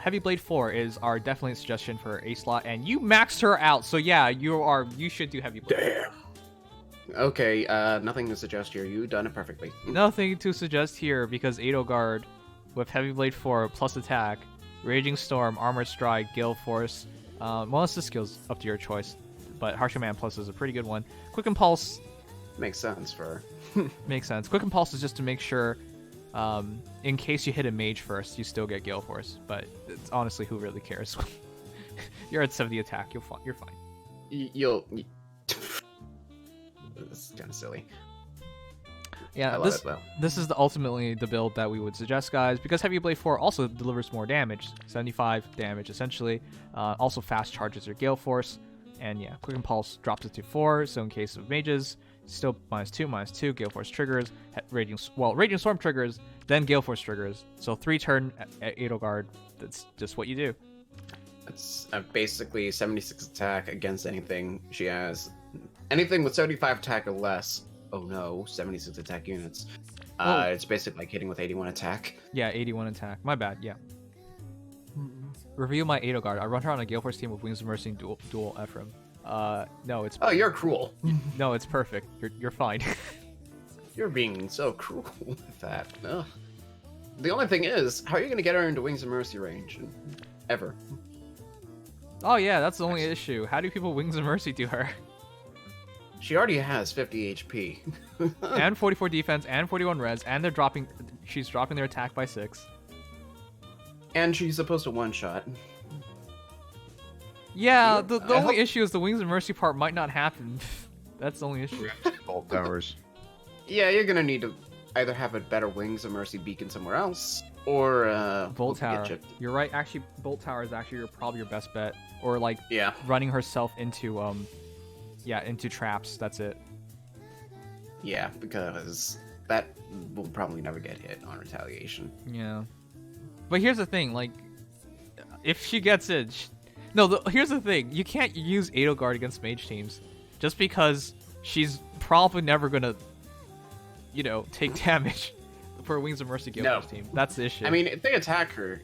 Heavy Blade 4 is our definitely suggestion for a slot, and you maxed her out, so yeah, you should do Heavy Blade. Damn. Okay, nothing to suggest here. You done it perfectly. Nothing to suggest here because Edelgard with Heavy Blade 4 plus attack, Raging Storm, Armored Strike, Gale Force. Well, it's the skills up to your choice, but Harsh Command Plus is a pretty good one. Quick Impulse Makes sense for makes sense. Quick Impulse is just to make sure, in case you hit a mage first, you still get Gale Force. But it's, honestly, who really cares? You're at 70 attack. You're fine. you'll. This is kind of silly. Yeah, this is ultimately the build that we would suggest, guys, because Heavy Blade 4 also delivers more damage, 75 damage essentially. Also fast charges your Gale Force, and yeah, Quick Impulse drops it to 4. So in case of mages, still -2, Gale Force triggers, Raging Storm triggers, then Gale Force triggers. So 3-turn at Edelgard. That's just what you do. It's basically 76 attack against anything she has. Anything with 75 attack or less. Oh no, 76 attack units. It's basically like hitting with 81 attack. Yeah, 81 attack. My bad, yeah. Review my Edelgard. I run her on a Gale Force team with Wings of Mercy and dual Ephraim. No, it's... Oh, you're cruel. No, it's perfect. You're fine. You're being so cruel with that. Ugh. The only thing is, how are you going to get her into Wings of Mercy range? Ever. Oh yeah, that's the only issue. How do people Wings of Mercy to her? She already has 50 HP. And 44 defense, and 41 res, and she's dropping their attack by 6. And she's supposed to one-shot. Yeah, the only issue is the Wings of Mercy part might not happen. That's the only issue. Bolt towers. Yeah, you're gonna need to either have a better Wings of Mercy beacon somewhere else, or Bolt Tower. You're right. Actually, Bolt Tower is actually probably your best bet. Or like running herself into into traps. That's it. Yeah, because that will probably never get hit on retaliation. Yeah, but here's the thing. Like, if she gets it, here's the thing. You can't use Edelgard against mage teams just because she's probably never gonna, take damage for a Wings of Mercy Gale Force team. That's the issue. I mean, if they attack her,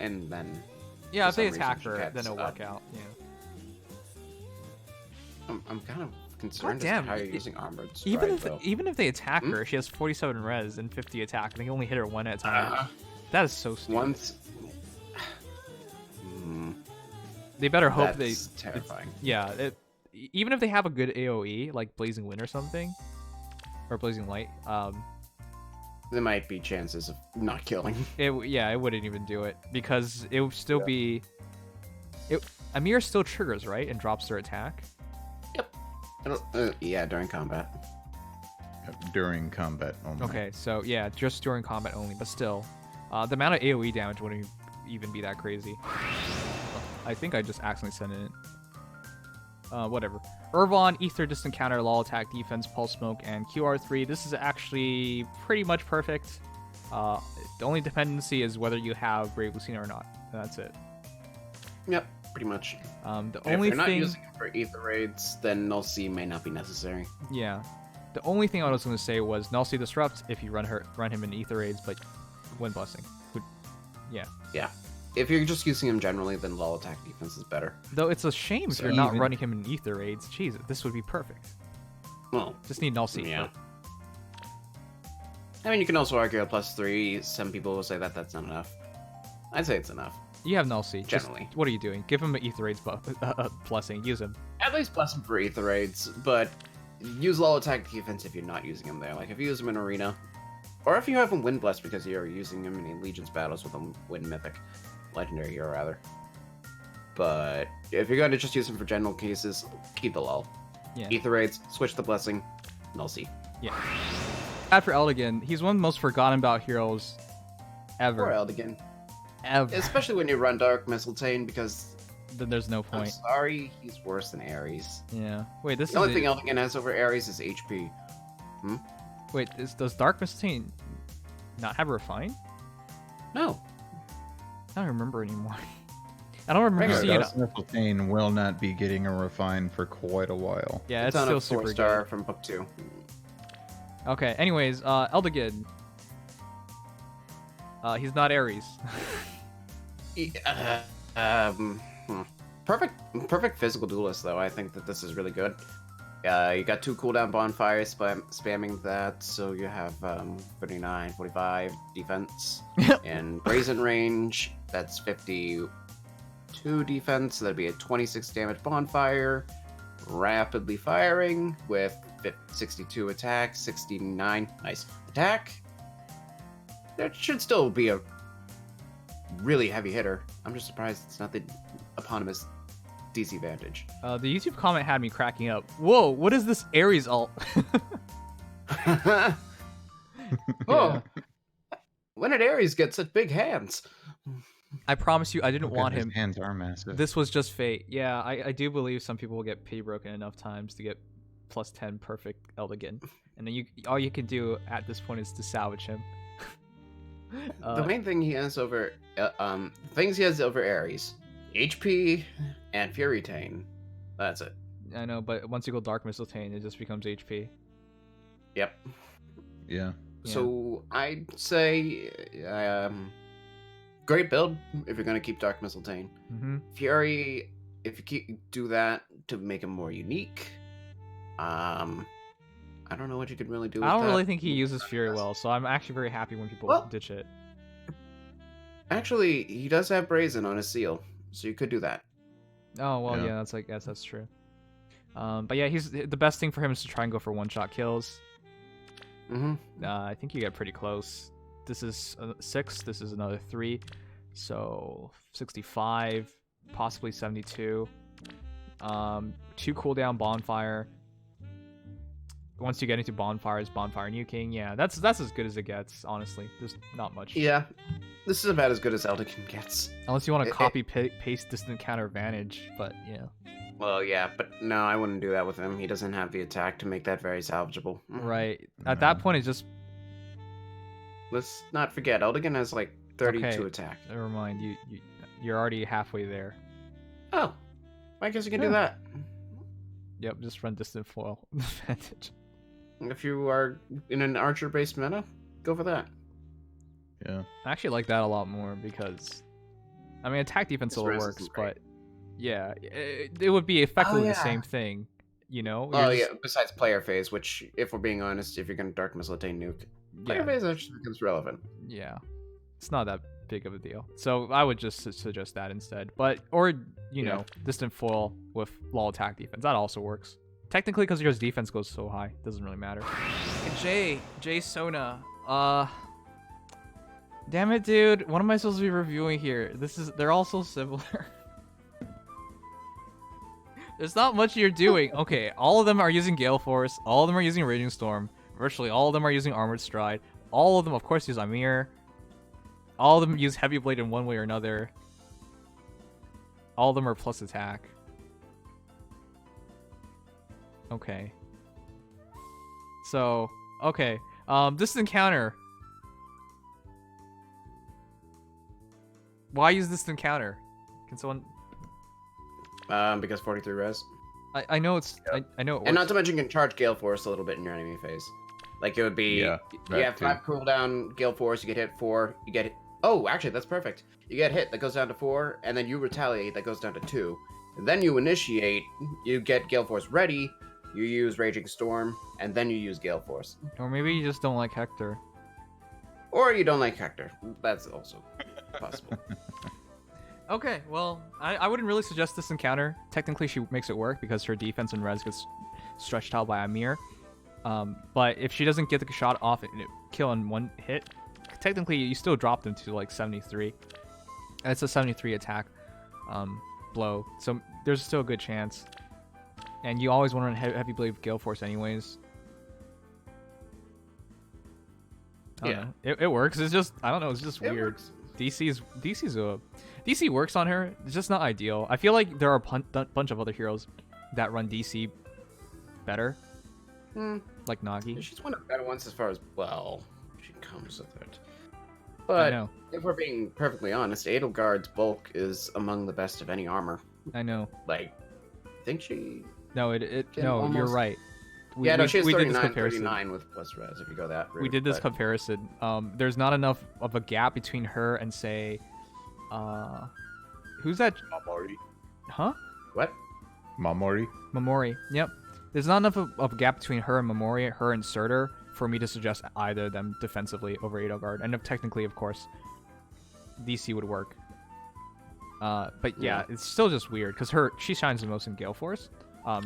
and then if they attack her, then it'll work out. Yeah. I'm kind of concerned as to how you're using Armored Strike, even if they attack her, she has 47 res and 50 attack, and they can only hit her one at a time. That is so stupid. They better hope That's terrifying. Even if they have a good AoE, like Blazing Wind or something, or Blazing Light, there might be chances of not killing. It wouldn't even do it, because it would still be... Amir still triggers, right? And drops their attack? Yep. Yeah, during combat. During combat only. Okay, so yeah, just during combat only, but still. The amount of AoE damage wouldn't even be that crazy. I think I just accidentally sent it in. Whatever. Irvon, Ether, Distant Counter, Law Attack, Defense, Pulse Smoke, and QR3. This is actually pretty much perfect. The only dependency is whether you have Brave Lucina or not. That's it. Yep, pretty much. If you're not using it for Ether Raids, then Null C may not be necessary. Yeah. The only thing I was going to say was Null C Disrupt if you run him in Ether Raids, but Wind Blessing. Yeah. Yeah. If you're just using him generally, then Law Attack Defense is better. Though it's a shame if you're not running him in Ether Raids. Jeez, this would be perfect. Well, just need Null C. Yeah. I mean, you can also argue a +3. Some people will say that that's not enough. I'd say it's enough. You have Null C. Generally. What are you doing? Give him an Ether Raids blessing. Use him. At least bless him for Ether Raids, but use Law Attack Defense if you're not using him there. Like, if you use him in Arena, or if you have him Wind Bless because you're using him in Legion's battles with a Wind Mythic. Legendary Hero, rather. But if you're going to just use him for general cases, keep the lull. Yeah. Ether Raids, switch the Blessing, Null C. Yeah. Bad for Eldigan. He's one of the most forgotten about heroes ever. Poor Eldigan. Ever. Especially when you run Dark Mistletoe, because... Then there's no point. I'm sorry, he's worse than Ares. Yeah. Wait, this the only thing Eldigan has over Ares is HP. Wait, does Dark Mistletoe not have Refine? No. I don't remember anymore. I don't remember seeing it. Mistletoe will not be getting a refine for quite a while. Yeah, it's still super 4-star from Book 2. Okay, anyways, Eldigan. He's not Ares. Perfect physical duelist though. I think that this is really good. You got 2 cooldown bonfires, spamming that, so you have 39, 45 defense. And brazen range, that's 52 defense, so that'd be a 26 damage bonfire. Rapidly firing with 62 attack, 69 nice attack. That should still be a really heavy hitter. I'm just surprised it's not the eponymous DC Vantage. The YouTube comment had me cracking up. Whoa, what is this Ares ult? Oh, when did Ares get such big hands? I promise you, I didn't want him. His hands are massive. This was just fate. Yeah, I do believe some people will get pay broken enough times to get plus 10 perfect Eldegard, and then all you can do at this point is to salvage him. The main thing he has over things he has over Ares, HP and Fury Tane. That's it. I know, but once you go Dark Missile Tane, it just becomes HP. Yep. Yeah. So I'd say great build if you're gonna keep Dark Missile Tane. Fury, if you do that to make him more unique. I don't know what you could really do with I that. don't really think he uses Fury well, so I'm actually very happy when people ditch it. Actually, he does have Brazen on his seal, so you could do that. Oh, well, yeah, that's true. But yeah, the best thing for him is to try and go for one-shot kills. I think you get pretty close. This is 6, this is another 3, so 65, possibly 72. 2 cooldown bonfire. Once you get into bonfires, bonfire nuking, yeah, that's as good as it gets, honestly. There's not much. Yeah, this is about as good as Edelgard gets. Unless you want to copy-paste distant counter Vantage, but yeah. Well, yeah, but no, I wouldn't do that with him. He doesn't have the attack to make that very salvageable. Right. At that point, it's just... Let's not forget, Edelgard has like 32 attack. Never mind, you're already halfway there. Oh, I guess you can do that. Yep, just run distant foil Vantage. If you are in an archer-based meta, go for that. Yeah. I actually like that a lot more because, I mean, attack defense still works, but yeah, it would be effectively the same thing, you know? Yeah, besides player phase, which, if we're being honest, if you're going to Dark Missile Tane nuke, player phase actually becomes relevant. Yeah, it's not that big of a deal. So I would just suggest that instead. Or, you know, distant foil with low attack defense. That also works. Technically, because your defense goes so high, doesn't really matter. Jay Sona. Damn it, dude. What am I supposed to be reviewing here? They're all so similar. There's not much you're doing. Okay, all of them are using Gale Force. All of them are using Raging Storm. Virtually all of them are using Armored Stride. All of them, of course, use Amir. All of them use Heavy Blade in one way or another. All of them are plus attack. Okay. So, okay. Distant counter. Why use distant counter? Can someone... Because 43 res. I know it's... I know it works. And not to mention you can charge Gale Force a little bit in your enemy phase. Like it would be... you have 5 cooldown Gale Force, you get hit 4, you get hit... Oh, actually, that's perfect. You get hit, that goes down to 4, and then you retaliate, that goes down to 2. And then you initiate, you get Gale Force ready, you use Raging Storm, and then you use Gale Force. Or maybe you just don't like Hector. Or you don't like Hector. That's also possible. Okay, well, I wouldn't really suggest this encounter. Technically, she makes it work because her defense and res gets stretched out by Amir. But if she doesn't get the shot off and kill in one hit, technically you still drop them to like 73. And it's a 73 attack blow, so there's still a good chance. And you always want to run Heavy Blade Gale Force anyways. I don't know. It works. It's just, I don't know, it's just weird. DC works on her. It's just not ideal. I feel like there are a bunch of other heroes that run DC better. Like Nagi. She's one of the better ones as far as, well, she comes with it. But if we're being perfectly honest, Edelgard's bulk is among the best of any armor. I know. Like, I think she... No, you're right. She has 39 with plus res if you go that route. We did this comparison. There's not enough of a gap between her and, say, Who's that? Mamori. Huh? What? Mamori. Mamori. Yep. There's not enough of a gap between her and Mamori, her and Surtur, for me to suggest either of them defensively over Edelgard. And if technically, of course, DC would work. But yeah, it's still just weird because she shines the most in Gale Force.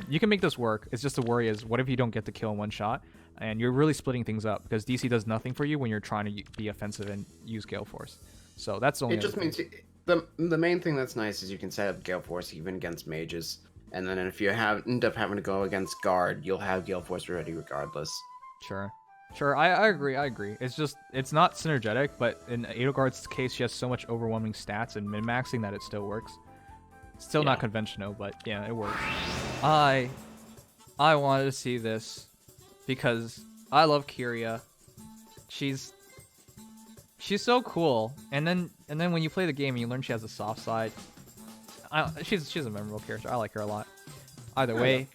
You can make this work. It's just the worry is, what if you don't get the kill in one shot? And you're really splitting things up because DC does nothing for you when you're trying to be offensive and use Gale Force. So that's the only. It just means the main thing that's nice is you can set up Gale Force even against mages, and then if you end up having to go against guard, you'll have Gale Force ready regardless. Sure, I agree. It's not synergetic, but in Edelgard's case, she has so much overwhelming stats and min-maxing that it still works. Still not conventional, but yeah, it works. I wanted to see this because I love Kiria. She's so cool, and then when you play the game and you learn she has a soft side, she's a memorable character. I like her a lot. Either way,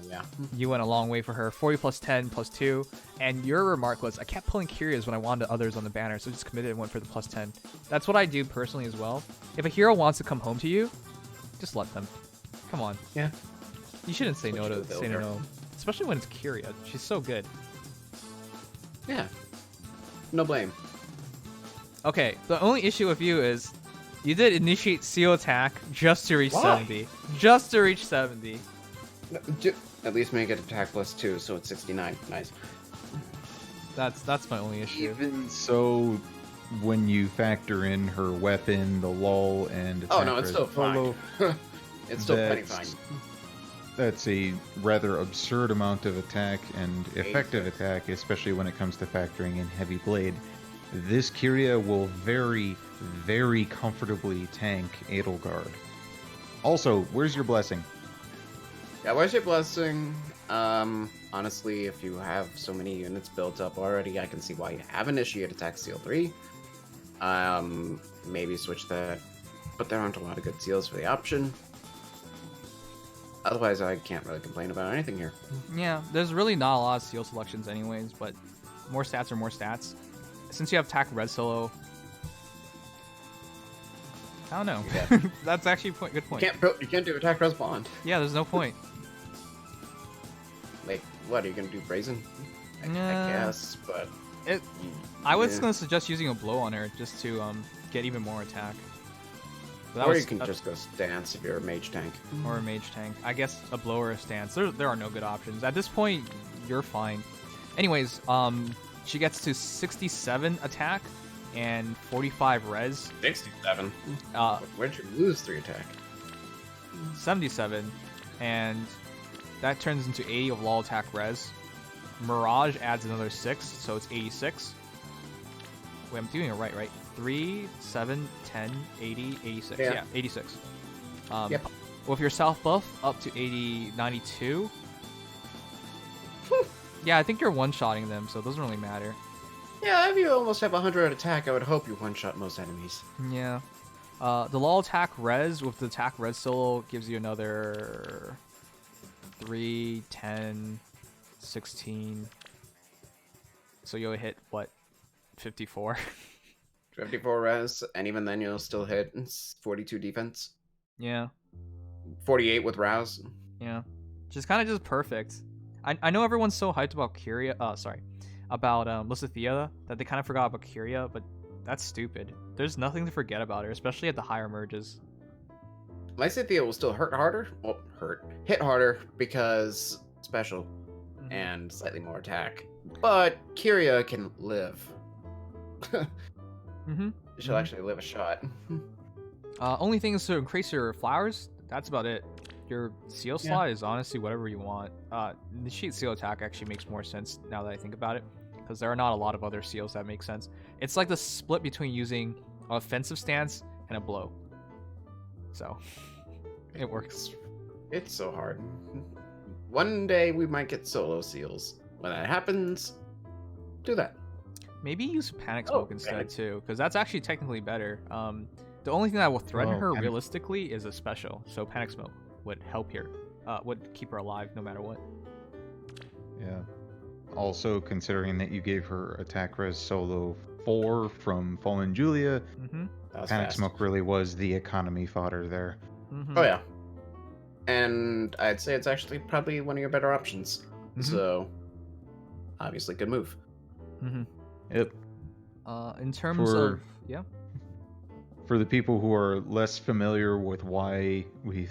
yeah. You went a long way for her. 40 plus 10 plus 2, and your remark was, I kept pulling Kirias when I wanted others on the banner, so just committed and went for the plus 10. That's what I do personally as well. If a hero wants to come home to you, just let them. Come on. Yeah. You shouldn't say no, especially when it's Kiria. She's so good. Yeah. No blame. Okay, the only issue with you is you did initiate seal attack just to reach 70. Just to reach 70. At least make it attack plus 2, so it's 69. Nice. That's my only issue. Even so, when you factor in her weapon, the lull, and oh no, it's still fine. It's still pretty fine. That's a rather absurd amount of attack and effective attack, especially when it comes to factoring in heavy blade. This Kiria will very, very comfortably tank Edelgard. Also, where's your blessing? Yeah, where's your blessing? Honestly, if you have so many units built up already, I can see why you have initiate attack seal 3. Maybe switch that, but there aren't a lot of good seals for the option. Otherwise, I can't really complain about anything here. Yeah, there's really not a lot of seal selections anyways, but more stats are more stats. Since you have attack red solo, I don't know. Yeah. That's actually a good point. You can't do attack res bond. Yeah, there's no point. Like, what, are you going to do brazen? I guess, but... I was going to suggest using a blow on her just to get even more attack. Or you can just go stance if you're a mage tank. Or a mage tank. I guess a blow or a stance. There are no good options. At this point, you're fine. Anyways, she gets to 67 attack and 45 res. 67? Where'd you lose 3 attack? 77. And that turns into 80 of law attack res. Mirage adds another 6, so it's 86. Wait, I'm doing it right? 3, 7, 10, 80, 86. Yeah 86. Yep. With your south buff up to 80, 92. Yeah, I think you're one-shotting them, so it doesn't really matter. Yeah, if you almost have 100 attack, I would hope you one-shot most enemies. Yeah. The law attack res with the attack res solo gives you another 3, 10, 16. So you'll hit, what, 54? 54 res, and even then you'll still hit 42 defense. Yeah. 48 with rouse. Yeah. Just kind of just perfect. I know everyone's so hyped about Kiria, about Lysithea, that they kind of forgot about Kiria, but that's stupid. There's nothing to forget about her, especially at the higher merges. Lysithea will still hit harder because special and slightly more attack. But Kiria can live. She'll actually live a shot. Only thing is to increase your flowers. That's about it. Your seal slot is honestly whatever you want. The sheet seal attack actually makes more sense now that I think about it, because there are not a lot of other seals that make sense. It's like the split between using an offensive stance and a blow. So it works. It's so hard. One day we might get solo seals. When that happens, do that. Maybe use panic smoke instead too, because that's actually technically better. The only thing that will threaten her realistically is a special, so panic smoke would help here. Would keep her alive no matter what. Yeah. Also, considering that you gave her attack res solo 4 from Fallen Julia. Mm-hmm. Panic fast. Smoke really was the economy fodder there. Mm-hmm. Oh yeah, and I'd say it's actually probably one of your better options. Mhm. So, obviously, good move. Mm-hmm. Yep. In terms For- of yeah. For the people who are less familiar with why we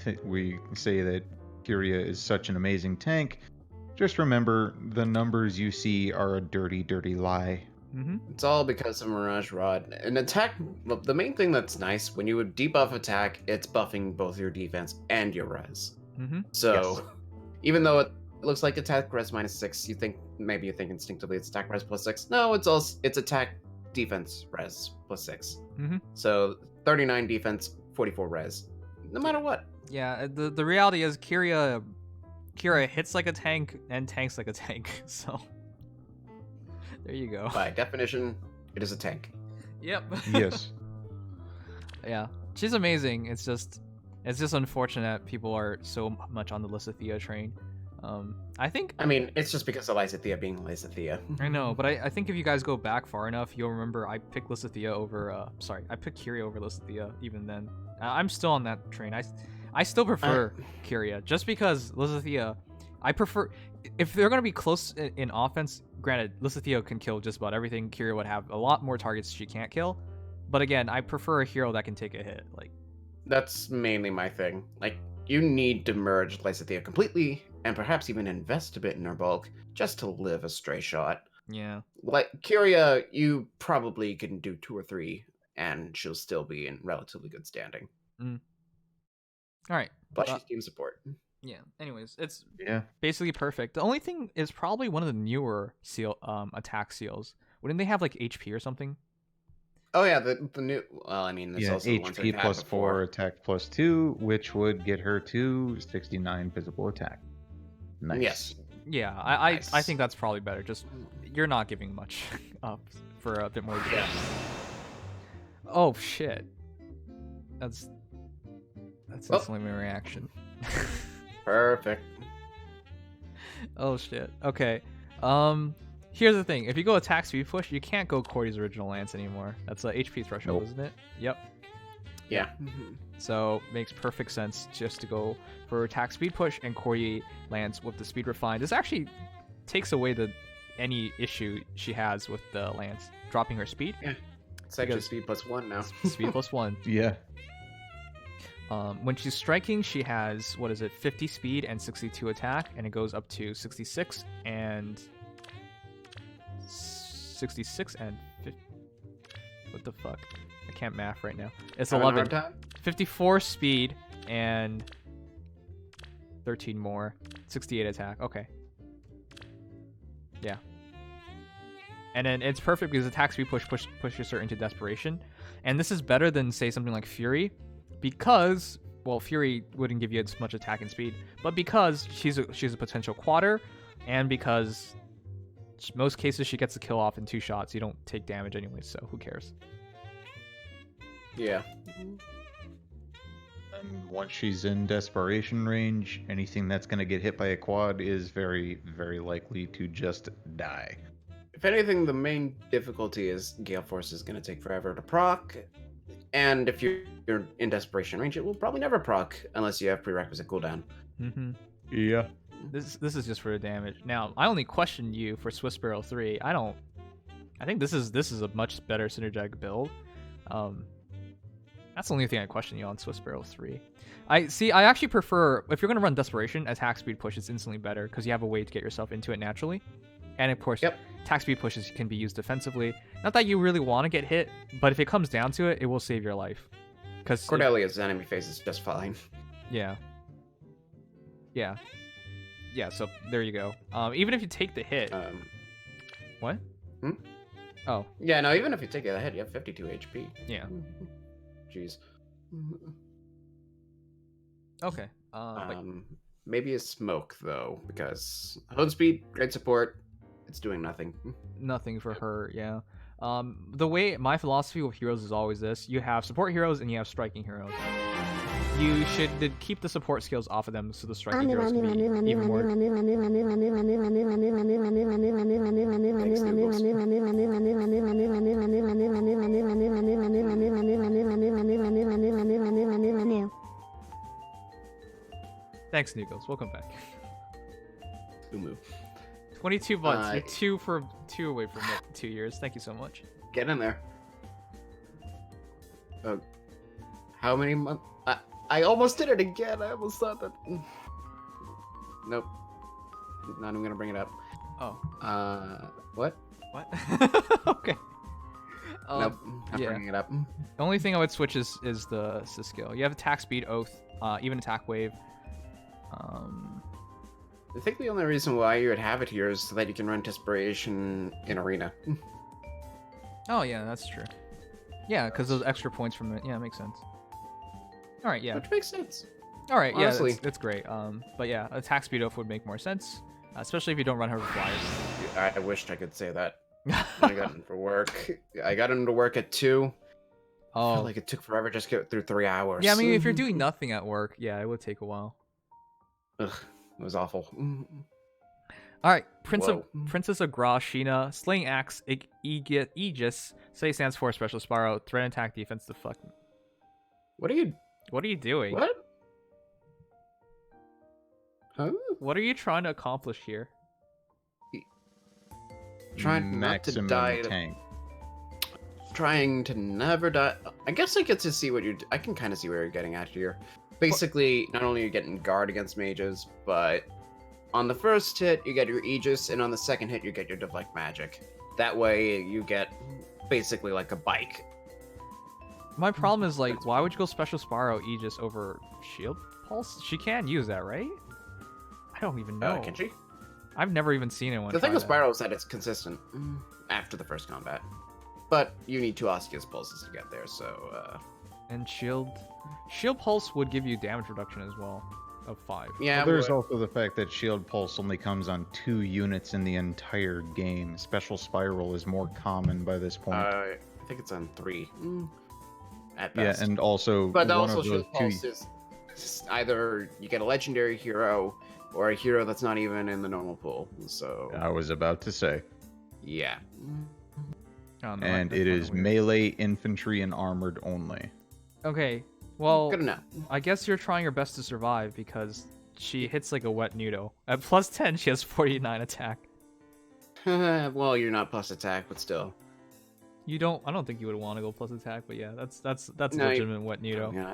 say that Kiria is such an amazing tank, just remember the numbers you see are a dirty, dirty lie. Mm-hmm. It's all because of Mirage Rod. An attack, the main thing that's nice, when you would debuff attack, it's buffing both your defense and your res. Mm-hmm. So, Yes. even though it looks like attack res -6, you think instinctively it's attack res +6. No, it's attack defense res +6. Mm-hmm. So 39 defense, 44 res. No matter what. Yeah, the reality is Kiria hits like a tank and tanks like a tank. So there you go. By definition, it is a tank. Yep. Yes. Yeah, she's amazing. It's just unfortunate people are so much on the Lysithea train. I think I mean, it's just because of Lysithea being Lysithea. I know, but I think if you guys go back far enough, you'll remember I picked Lysithea over I picked Kiria over Lysithea even then. I'm still on that train. I still prefer Kiria just because Lysithea. I prefer if they're gonna be close in offense. Granted, Lysithea can kill just about everything. Kiria would have a lot more targets she can't kill. But again, I prefer a hero that can take a hit. Like That's mainly my thing. Like, you need to merge Lysithea completely, and perhaps even invest a bit in her bulk, just to live a stray shot. yeah. Like, Kiria, you probably can do 2 or 3, and she'll still be in relatively good standing. All right. Plus, she's team support. Yeah. Anyways, it's Yeah. basically perfect. The only thing is probably one of the newer seal attack seals. Wouldn't they have like HP or something? Oh yeah, the new. Well, I mean, there's Yeah, also the ones HP we've had plus before. 4, attack plus 2, which would get her to 69 visible attack. Nice. Yes. Yeah, I Nice. think that's probably better. Just you're not giving much up for a bit more. Yeah. Oh shit. That's Oh. instantly my reaction. Perfect. Oh shit. Okay. Here's the thing. If you go attack speed push, you can't go Cordy's original lance anymore. That's a HP threshold, Nope. isn't it? Yep. Yeah. So makes perfect sense just to go for attack speed push and Cordy lance with the speed refine. This actually takes away any issue she has with the lance dropping her speed. It's actually Because- speed plus 1 now. Speed plus 1. Yeah. When she's striking, she has 50 speed and 62 attack, and it goes up to 66 and 50. What the fuck? I can't math right now. It's Having a 11. hard time? 54 speed and 13 more. 68 attack. Okay. Yeah. And then it's perfect because attack speed pushes her into desperation. And this is better than, say, something like Fury. Because, well, Fury wouldn't give you as much attack and speed. But because she's a potential quadder. And because most cases she gets the kill off in 2 shots. You don't take damage anyway, so who cares? Yeah. And once she's in desperation range, anything that's going to get hit by a quad is very, very likely to just die. If anything, the main difficulty is Gale Force is going to take forever to proc. And if you're in desperation range, it will probably never proc unless you have prerequisite cooldown. Mm-hmm. Yeah. This is just for the damage. Now, I only questioned you for Swiss Barrel 3. I think this is a much better synergetic build. That's the only thing I question you on Swiss Barrel 3. I actually prefer, if you're going to run Desperation, attack speed push is instantly better because you have a way to get yourself into it naturally. And of course, attack speed pushes can be used defensively. Not that you really want to get hit, but if it comes down to it, it will save your life. Because Cordelia's enemy phase is just fine. Yeah. So there you go. Even if you take the hit. What? Hmm? Oh. Yeah, no, even if you take a hit, you have 52 HP. Yeah. Jeez. Okay. Maybe a smoke, though, because hold speed, great support. It's doing nothing. Nothing for her, yeah. The way my philosophy with heroes is always this: you have support heroes and you have striking heroes. You should keep the support skills off of them so the striking heroes can be even more. Thanks, Nugos. Welcome back. Umu. 22 months. You're two away from it. 2 years. Thank you so much. Get in there. How many months? I almost did it again. I almost thought that. Nope. Not even gonna bring it up. Oh. What? What? Okay. Nope. Not bringing it up. The only thing I would switch is the skill. You have attack speed, oath, even attack wave. I think the only reason why you would have it here is so that you can run desperation in arena. Oh yeah, that's true. Yeah, because those extra points from it. Yeah, it makes sense. All right, yeah. Which makes sense. All right, Honestly. yeah, that's great. But yeah, attack speed oath would make more sense, especially if you don't run her with flyers. I wished I could say that. When I got into work. I got into work at 2. I felt like it took forever just to get through 3 hours. Yeah, I mean, if you're doing nothing at work, yeah, it would take a while. Ugh, it was awful. All right, Whoa. Princess Agrashina, Slaying Axe, Aegis. Say stands for Special Spiral, threat and attack defense. The fuck. What are you doing? What? Huh? What are you trying to accomplish here? Trying not to Maximum die. tank. Trying to never die. I guess I get to see what I can kind of see where you're getting at here. Basically, not only are you getting guard against mages, but on the first hit you get your Aegis, and on the second hit you get your deflect magic. That way you get basically like a bike. My problem is like, why would you go Special Spiral Aegis over Shield Pulse? She can use that, right? I don't even know. Can she? I've never even seen anyone. The thing try with that. Spiral is that it's consistent after the first combat. But you need 2 Osseous pulses to get there, so And Shield Pulse would give you damage reduction as well of 5. yeah. Well, there's but- also the fact that Shield Pulse only comes on 2 units in the entire game. Special Spiral is more common by this point. I think it's on 3. At yeah, best. and also But one also of those Shield 2. Pulse is either you get a legendary hero or a hero that's not even in the normal pool. So I was about to say. yeah. I don't know, And that's it kinda is weird. melee, infantry, and armored only. Okay, well, Good enough. I guess you're trying your best to survive because she hits like a wet noodle. At plus 10, she has 49 attack. Well, you're not plus attack, but still. I don't think you would want to go plus attack, but yeah, that's No, a legitimate wet noodle. Yeah.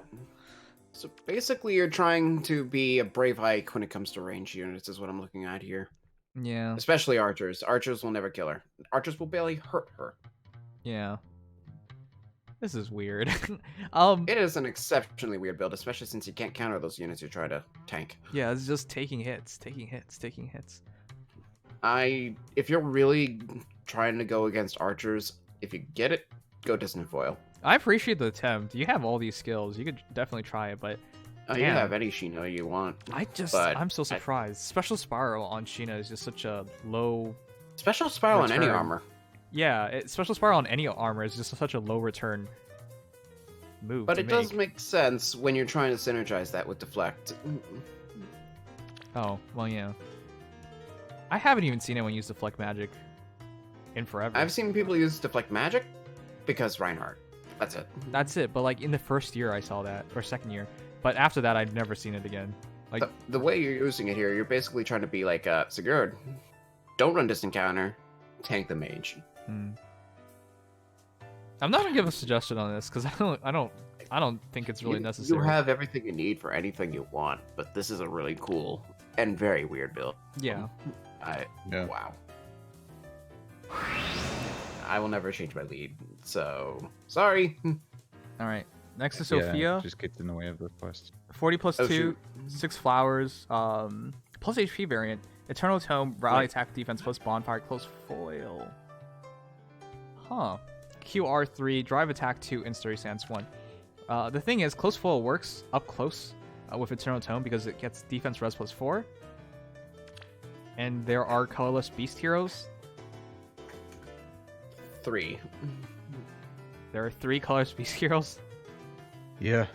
So basically, you're trying to be a brave Ike when it comes to range units, is what I'm looking at here. Yeah, Especially archers. Archers will never kill her. Archers will barely hurt her. yeah. This is weird. It is an exceptionally weird build, especially since you can't counter those units you try to tank. Yeah, it's just taking hits. If you're really trying to go against archers, if you get it, go Dissonant Foil. I appreciate the attempt. You have all these skills. You could definitely try it, but You damn. have any Shino you want. But I'm so surprised. Special Spiral on Sheena is just such a low. Special Spiral on any Return. armor. Yeah, Special Spiral on any armor is just such a low return move. But to it does make sense when you're trying to synergize that with Deflect. Oh, well, yeah. I haven't even seen anyone use Deflect Magic in forever. I've seen people use Deflect Magic because Reinhardt. That's it. That's it, but like in the first year I saw that, or second year. But after that, I've never seen it again. Like The way you're using it here, you're basically trying to be like Sigurd. Don't run distant counter, tank the mage. I'm not gonna give a suggestion on this because I don't think it's really necessary. You have everything you need for anything you want, but this is a really cool and very weird build. Yeah. Yeah. Wow. I will never change my lead, so sorry. All right. Next is Yeah, Sophia. just gets in the way of the quest. 40 plus Oh, 2, shoot. 6 flowers, plus HP variant, Eternal Tome, rally Right. attack defense plus bonfire, close foil. Huh. QR3, drive attack 2, and sturdy stance 1. The thing is, close foil works up close with Eternal Tome because it gets defense res plus 4. And there are colorless beast heroes. 3. There are 3 colorless beast heroes. Yeah.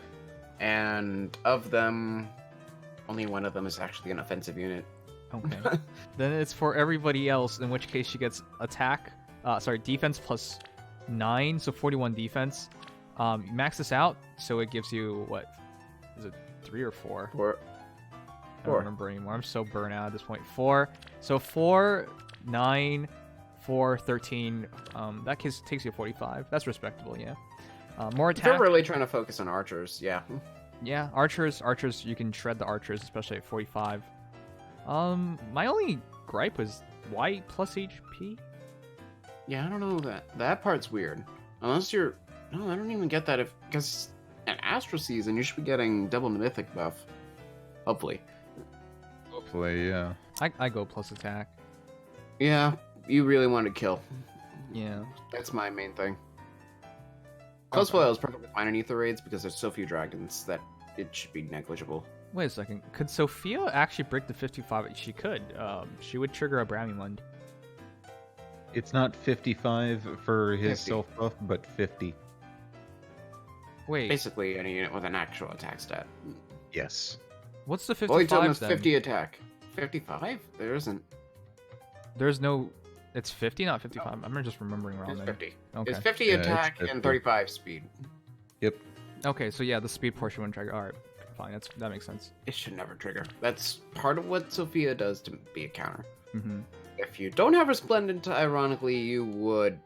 And of them, only one of them is actually an offensive unit. Okay. Then it's for everybody else, in which case she gets defense plus 9, so 41 defense. Max this out, so it gives you, what, is it 3 or 4? I don't remember anymore. I'm so burnt out at this point. 4. So 4, 9, 4, 13. That takes you to 45. That's respectable, yeah. More attack. They're really trying to focus on archers, yeah. Yeah, archers, you can shred the archers, especially at 45. My only gripe was white plus HP. Yeah, I don't know that part's weird. Unless you're, no, I don't even get that because at Astral Season you should be getting double mythic buff. Hopefully. Hopefully, yeah. I go plus attack. Yeah, you really want to kill. Yeah. That's my main thing. Close play is perfectly fine in Ether Raids because there's so few dragons that it should be negligible. Wait a second. Could Sophia actually break the 55? She could. She would trigger a Bramimund. It's not 55 for his 50. self buff, but 50. Wait. Basically, any unit with an actual attack stat. Yes. What's the 55 Well, then? 50 attack. 55? There isn't. There's no... It's 50, not 55. I'm just remembering wrong It's then. 50. Okay. It's 50 Yeah, it's attack 50. and 35 speed. Yep. Okay, so yeah, the speed portion wouldn't trigger. Alright, fine. That makes sense. It should never trigger. That's part of what Sophia does to be a counter. Mm-hmm. If you don't have Resplendent, ironically, you would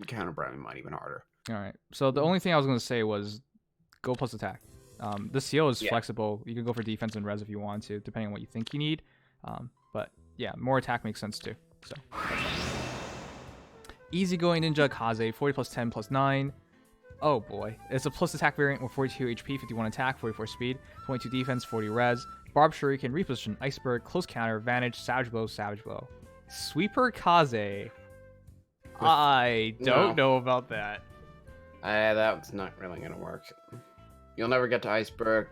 counter Bramimund even harder. Alright, so the only thing I was going to say was go plus attack. The seal is Yeah. flexible. You can go for defense and res if you want to, depending on what you think you need. But yeah, more attack makes sense too. So easygoing ninja Kaze, 40 plus 10 plus 9. Oh boy. It's a plus attack variant with 42 HP, 51 attack, 44 speed, 22 defense, 40 res. Barb Shuriken, reposition, iceberg, close counter, Vantage, savage blow, savage blow. Sweeper Kaze. I don't know about that. That's not really going to work. You'll never get to iceberg.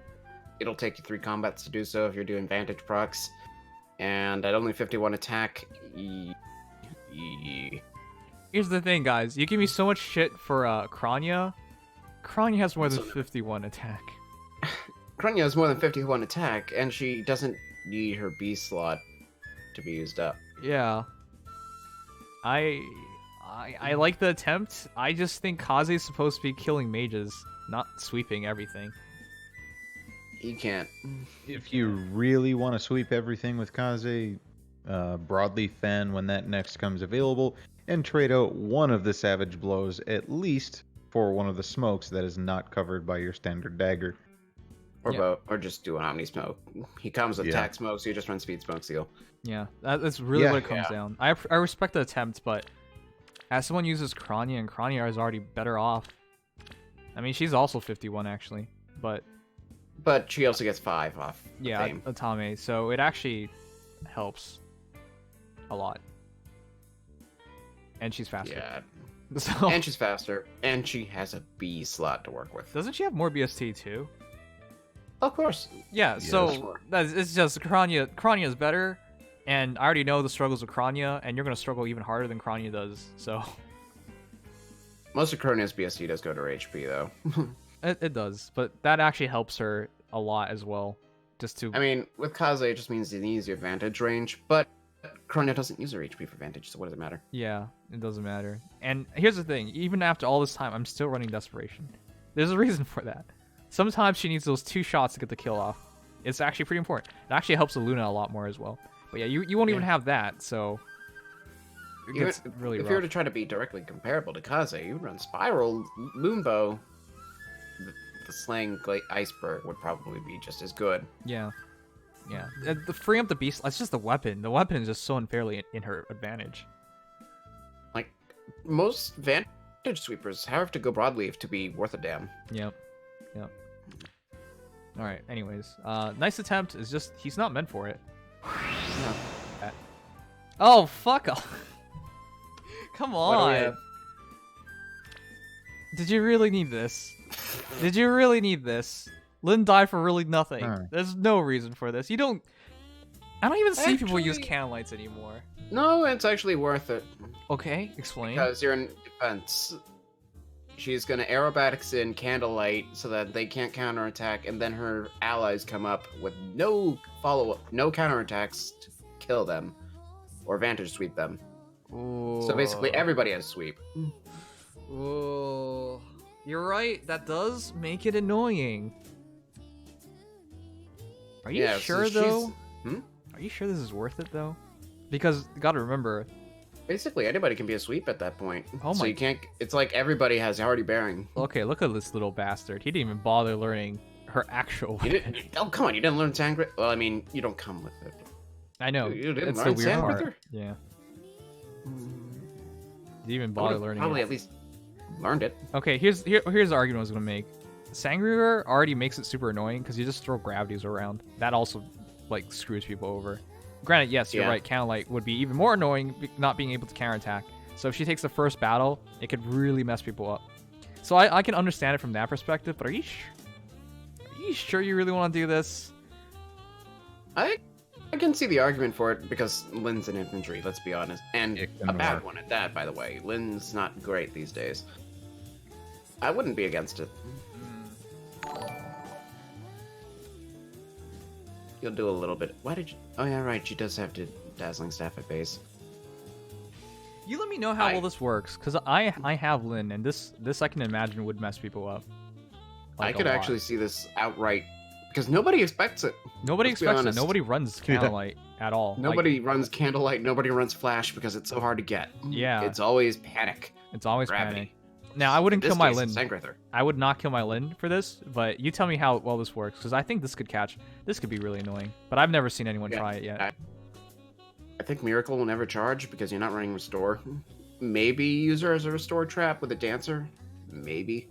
It'll take you 3 combats to do so if you're doing Vantage procs. And at only 51 attack... Here's the thing, guys. You give me so much shit for Kranya. Kranya has more than 51 attack. Kranya has more than 51 attack, and she doesn't need her B slot to be used up. Yeah. I like the attempt. I just think Kaze is supposed to be killing mages, not sweeping everything. He can't. If you really want to sweep everything with Kaze, broadly fan when that next comes available, and trade out one of the savage blows at least for one of the smokes that is not covered by your standard dagger. Or just do an Omni Smoke. He comes with attack smoke, so you just run Speed Smoke Seal. Yeah, that's really what it comes down. I respect the attempt, but as someone uses Kranya, and Kranya is already better off. I mean, she's also 51 actually, but she also gets 5 off. Yeah, Atame, so it actually helps a lot. And she's faster. Yeah. So... And she's faster, and she has a B slot to work with. Doesn't she have more BST too? Of course. Yeah, so it's just Kranya is better, and I already know the struggles of Kranya, and you're going to struggle even harder than Kranya does, so... Most of Kranya's BST does go to her HP, though. it does, but that actually helps her a lot as well. Just to... I mean, with Kaze, it just means it needs your Vantage range, but Kranya doesn't use her HP for Vantage, so what does it matter? Yeah, it doesn't matter. And here's the thing, even after all this time, I'm still running Desperation. There's a reason for that. Sometimes she needs those 2 shots to get the kill off. It's actually pretty important. It actually helps Luna a lot more as well. But yeah, you won't even have that, so... It gets really rough. If you were to try to be directly comparable to Kaze, you would run Spiral, Moonbow. The Slaying Iceberg would probably be just as good. Yeah. Yeah. The freeing up the beast, it's just the weapon. The weapon is just so unfairly in her advantage. Like, most Vantage sweepers have to go broadleaf to be worth a damn. Yep. Alright, anyways. Nice attempt. Is just, he's not meant for it. No. Oh, fuck off. Come on. Did you really need this? Did you really need this? Lynn died for really nothing. There's no reason for this. You don't... I don't even see people use Candlelights anymore. No, it's actually worth it. Okay, explain. Because you're in defense. She's gonna aerobatics in Candlelight so that they can't counterattack, and then her allies come up with no follow-up, no counterattacks to kill them, or Vantage sweep them. Ooh. So basically everybody has sweep. Ooh. You're right, that does make it annoying. Are you sure though? Are you sure this is worth it though? Because you gotta remember, basically anybody can be a sweep at that point. Oh so my- you can't. It's like everybody has Hardy Bearing. okay, look at this little bastard. He didn't even bother learning her actual You weapon. didn't. Oh come on! You didn't learn Sangre. Well, I mean, you don't come with it. I know. You didn't It's learn the weird Sand part. with her? Yeah. Didn't even I bother would've learning probably it. at least learned it. Okay, here's the argument I was gonna make. Sangria already makes it super annoying because you just throw gravities around. That also like screws people over. Granted, yes, you're Yeah. right. Candlelight would be even more annoying not being able to counterattack. So if she takes the first battle, it could really mess people up. So I can understand it from that perspective. But are you sure you really want to do this? I can see the argument for it because Lynn's an infantry. Let's be honest, and It a can bad work. one at that. By the way, Lynn's not great these days. I wouldn't be against it. You'll do a little bit. Why did you? Oh yeah, right. She does have to Dazzling Staff at base. You let me know how I- well this works, because I have Lynn, and this I can imagine would mess people up. I Like, a could lot. actually see this outright because nobody expects it. Nobody let's be expects it. honest. Nobody runs Candlelight at all. Like, Nobody runs Candlelight. Nobody runs Flash because it's so hard to get. Yeah. It's always panic. it's always Gravity. panic. Now I wouldn't In kill this my case, Lynn. it's Sangrither. I would not kill my Lynn for this, but you tell me how well this works, because I think this could catch. This could be really annoying, but I've never seen anyone Yeah, try it yet. I think Miracle will never charge because you're not running Restore. Maybe use her as a Restore trap with a Dancer. Maybe.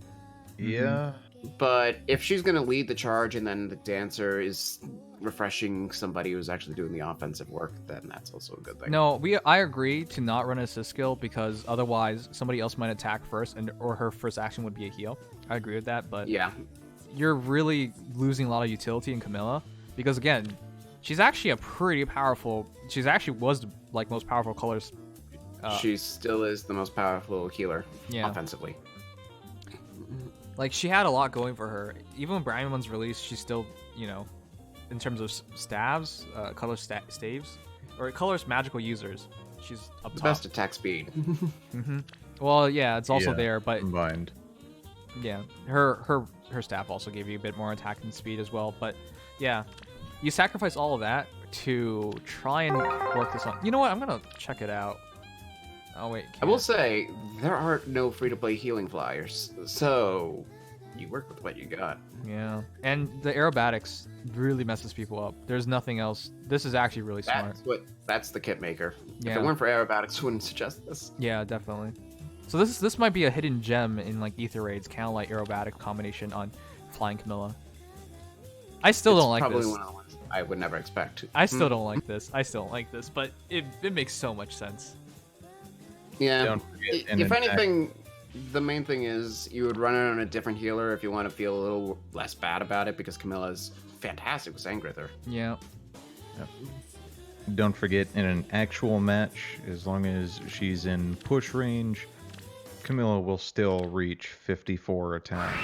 Yeah. But if she's going to lead the charge and then the Dancer is refreshing somebody who's actually doing the offensive work, then that's also a good thing. No, I agree to not run an assist skill because otherwise somebody else might attack first, or her first action would be a heal. I agree with that, but Yeah. you're really losing a lot of utility in Camilla because again, she's actually a pretty powerful. She's actually was like most powerful colors. She still is the most powerful healer Yeah. offensively. Like she had a lot going for her. Even when Brahman's released, she's still, in terms of staves, color staves, or colors magical users, she's up The top. best attack speed. Hmm. Well, yeah, it's also Yeah, there, but Combined. yeah, her staff also gave you a bit more attacking speed as well. But yeah, you sacrifice all of that to try and work this on. You know what? I'm gonna check it out. Oh wait, I will can't. say, there are no free-to-play healing flyers, so you work with what you got. Yeah, and the aerobatics really messes people up. There's nothing else. This is actually really smart. That's the kit maker. If Yeah. it weren't for aerobatics, I wouldn't suggest this. Yeah, definitely. So this might be a hidden gem in like Ether Raids, Candlelight aerobatic combination on Flying Camilla. I still It's don't like probably this. one of the ones I would never expect. I still don't like this. I still don't like this, but it makes so much sense. Yeah. Don't forget If NNID. anything, the main thing is you would run it on a different healer if you want to feel a little less bad about it, because Camilla's fantastic with Sangrither. Yeah. Don't forget, in an actual match, as long as she's in push range, Camilla will still reach 54 attacks.